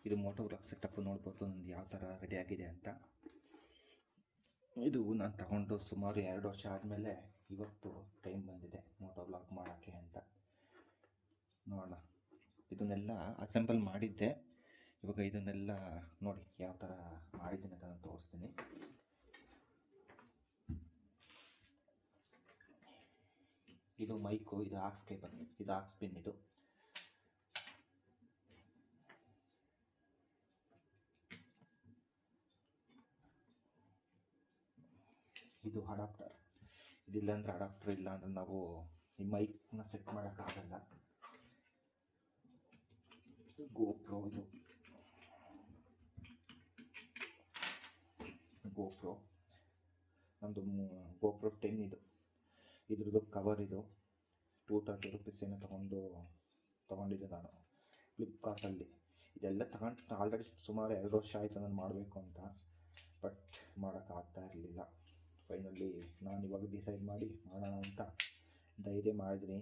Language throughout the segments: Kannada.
ಇದು ಮೋಟೋ ವ್ಲಾಗ್ ಸೆಟಪ್ ನೋಡ್ಬೋದು ನಂದು ಯಾವ ಥರ ರೆಡಿ ಆಗಿದೆ ಅಂತ. ಇದು ನಾನು ತಗೊಂಡು ಸುಮಾರು 2 ವರ್ಷ ಆದಮೇಲೆ ಇವತ್ತು ಟೈಮ್ ಬಂದಿದೆ ಮೋಟೋ ವ್ಲಾಗ್ ಮಾಡೋಕ್ಕೆ ಅಂತ. ನೋಡೋಣ, ಇದನ್ನೆಲ್ಲ ಅಸೆಂಬಲ್ ಮಾಡಿದ್ದೆ. ಇವಾಗ ಇದನ್ನೆಲ್ಲ ನೋಡಿ ಯಾವ ಥರ ಮಾಡಿದ್ದೀನಿ ಅಂತ ನಾನು ತೋರಿಸ್ತೀನಿ. ಇದು ಮೈಕು, ಇದು ಆಕ್ಸ್ ಕೇಬಲ್, ಇದು ಆಕ್ಸ್ ಪಿನ್, ಇದು ಅಡಾಪ್ಟರ್. ಇದಿಲ್ಲ ಅಂದರೆ ಅಡಾಪ್ಟರ್ ಇಲ್ಲ ಅಂದರೆ ನಾವು ಈ ಮೈಕ್ನ ಸೆಟ್ ಮಾಡೋಕ್ಕಾಗಲ್ಲ. ಗೋಪ್ರೋ, ಇದು ಗೋಪ್ರೋ ನಮ್ಮದು ಗೋಪ್ರೋ 10 ಇದ್ರದ್ದು ಕವರ್. ಇದು 230 ರೂಪೀಸ್ ಏನೋ ತೊಗೊಂಡಿದ್ದೆ ನಾನು ಫ್ಲಿಪ್ಕಾರ್ಟಲ್ಲಿ. ಇದೆಲ್ಲ ತಗೊಂಡು ಆಲ್ರೆಡಿ ಸುಮಾರು 2 ವರ್ಷ ಆಯಿತು ನಾನು ಮಾಡಬೇಕು ಅಂತ, ಬಟ್ ಮಾಡೋಕ್ಕಾಗ್ತಾ ಇರಲಿಲ್ಲ. ಫೈನಲಿ ನಾನು ಇವಾಗ ಡಿಸೈಡ್ ಮಾಡಿ ಮಾಡೋಣ ಅಂತ ಧೈರ್ಯ ಮಾಡಿದ್ದೀನಿ.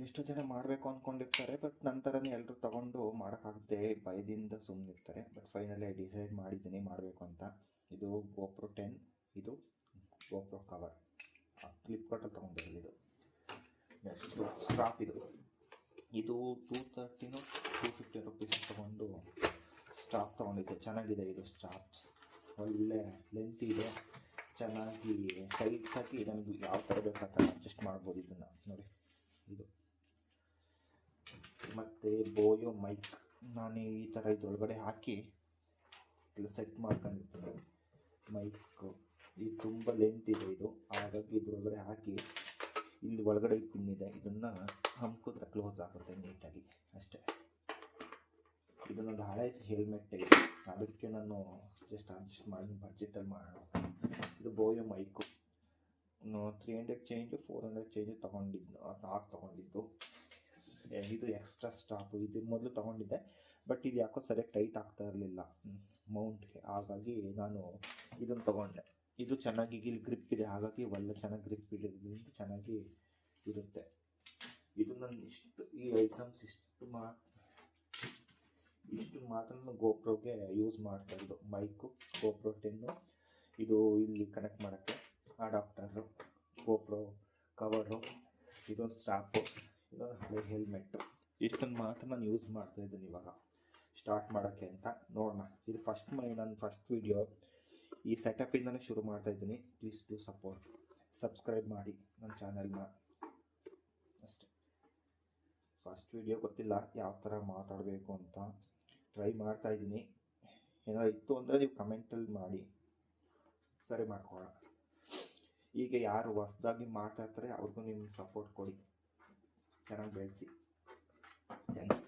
ಎಷ್ಟೋ ಜನ ಮಾಡಬೇಕು ಅಂದ್ಕೊಂಡಿರ್ತಾರೆ, ಬಟ್ ನಂತರನೇ ಎಲ್ಲರೂ ತೊಗೊಂಡು ಮಾಡೋಕ್ಕಾಗದೆ ಭಯದಿಂದ ಸುಮ್ಮನಿರ್ತಾರೆ. ಬಟ್ ಫೈನಲಿ ಡಿಸೈಡ್ ಮಾಡಿದ್ದೀನಿ ಮಾಡಬೇಕು ಅಂತ. ಇದು ಗೋಪ್ರೋ 10, ಇದು ಗೋಪ್ರೋ ಕವರ್ ಫ್ಲಿಪ್ಕಾರ್ಟಲ್ಲಿ ತೊಗೊಂಡಿರೋದು. ಇದು ನೆಕ್ಸ್ಟ್ ಸ್ಟಾಪ್. ಇದು 250 ರೂಪೀಸ್ ತೊಗೊಂಡು ಸ್ಟಾಪ್ ತೊಗೊಂಡಿದ್ದೆ. ಚೆನ್ನಾಗಿದೆ ಇದು ಸ್ಟಾಪ್ಸ್, ಒಳ್ಳೆ ಲೆಂತ್ ಇದೆ, ಚೆನ್ನಾಗಿ ಟೈಟಾಗಿ ನಮಗೆ ಯಾವ ಥರ ಬೇಕು ಆ ಥರ ಅಡ್ಜಸ್ಟ್ ಮಾಡ್ಬೋದು ಇದನ್ನು ನೋಡಿ. ಇದು ಮತ್ತು ಬೋಯೋ ಮೈಕ್ ನಾನು ಈ ಥರ ಇದರೊಳಗಡೆ ಹಾಕಿ ಎಲ್ಲ ಸೆಟ್ ಮಾಡ್ಕೊಂಡಿರ್ತೀನಿ. ಮೈಕು ಇದು ತುಂಬ ಲೆಂತ್ ಇದೆ, ಇದು ಹಾಗಾಗಿ ಇದರೊಳಗಡೆ ಹಾಕಿ ಇಲ್ಲಿ ಒಳಗಡೆ ಪಿನ್ ಇದೆ, ಇದನ್ನು ಹಮ್ಕಿದ್ರೆ ಕ್ಲೋಸ್ ಆಗುತ್ತೆ ನೀಟಾಗಿ ಅಷ್ಟೇ. ಇದು ನನ್ನ ಹಳೆ ಹೆಲ್ಮೆಟ್ ಇದೆ, ಅದಕ್ಕೆ ನಾನು ಜಸ್ಟ್ ಅಡ್ಜಸ್ಟ್ ಮಾಡಿ ಬಡ್ಜೆಟಲ್ಲಿ ಮಾಡೋಣ. ಇದು ಬೋಯೋ ಮೈಕು 300 ಚೇಂಜ್ 400 ಚೇಂಜ್ ತೊಗೊಂಡಿದ್ದು, ತೊಗೊಂಡಿದ್ದು. ಇದು ಎಕ್ಸ್ಟ್ರಾ ಸ್ಟಾಪು. ಇದು ಮೊದಲು ತೊಗೊಂಡಿದ್ದೆ, ಬಟ್ ಇದು ಯಾಕೋ ಸರಿಯಾಗಿ ಟೈಟ್ ಆಗ್ತಾ ಇರಲಿಲ್ಲ ಮೌಂಟ್ಗೆ, ಹಾಗಾಗಿ ನಾನು ಇದನ್ನು ತೊಗೊಂಡೆ. ಇದು ಚೆನ್ನಾಗಿ ಇಲ್ಲಿ ಗ್ರಿಪ್ ಇದೆ, ಹಾಗಾಗಿ ಒಳ್ಳೆ ಚೆನ್ನಾಗಿ ಗ್ರಿಪ್ ಇರೋದ್ರಿಂದ ಚೆನ್ನಾಗಿ ಇರುತ್ತೆ. ಇದು ನಾನು ಈ ಐಟಮ್ಸ್ ಇಷ್ಟು ಮಾತ್ರ ಗೋಪ್ರೋಗೆ ಯೂಸ್ ಮಾಡ್ತಾ ಇದ್ದು. ಮೈಕು ಗೋಪ್ರೋ 10, ಇದು ಇಲ್ಲಿ ಕನೆಕ್ಟ್ ಮಾಡೋಕ್ಕೆ ಅಡಾಪ್ಟರು, ಗೋಪ್ರೋ ಕವರು, ಇದೊಂದು ಸ್ಟಾಪು, ಇದೊಂದು ಹಳೆ ಹೆಲ್ಮೆಟ್ಟು. ಇಷ್ಟನ್ನು ಮಾತ್ರ ನಾನು ಯೂಸ್ ಮಾಡ್ತಾಯಿದ್ದೀನಿ ಇವಾಗ ಸ್ಟಾರ್ಟ್ ಮಾಡೋಕ್ಕೆ ಅಂತ. ನೋಡೋಣ, ಇದು ನನ್ನ ಫಸ್ಟ್ ವೀಡಿಯೋ, ಈ ಸೆಟಪಿಂದನೇ ಶುರು ಮಾಡ್ತಾಯಿದ್ದೀನಿ. ಪ್ಲೀಸ್ ಟು ಸಬ್ಸ್ಕ್ರೈಬ್ ಮಾಡಿ ನನ್ನ ಚಾನಲ್ನ ಅಷ್ಟೇ. ಫಸ್ಟ್ ವೀಡಿಯೋ ಗೊತ್ತಿಲ್ಲ ಯಾವ ಥರ ಮಾತಾಡಬೇಕು ಅಂತ, ಟ್ರೈ ಮಾಡ್ತಾಯಿದ್ದೀನಿ. ಏನಾದ್ರು ಇತ್ತು ಅಂದರೆ ನೀವು ಕಮೆಂಟಲ್ಲಿ ಮಾಡಿ, ಸರಿ ಮಾಡ್ಕೊಳ್ಳೋಣ. ಈಗ ಯಾರು ಹೊಸ್ದಾಗಿ ಮಾಡ್ತಾಯಿರ್ತಾರೆ ಅವ್ರಿಗೂ ನಿಮ್ಮ ಸಪೋರ್ಟ್ ಕೊಡಿ, ಚೆನ್ನಾಗಿ ಬೆಳೆಸಿ. Thank you.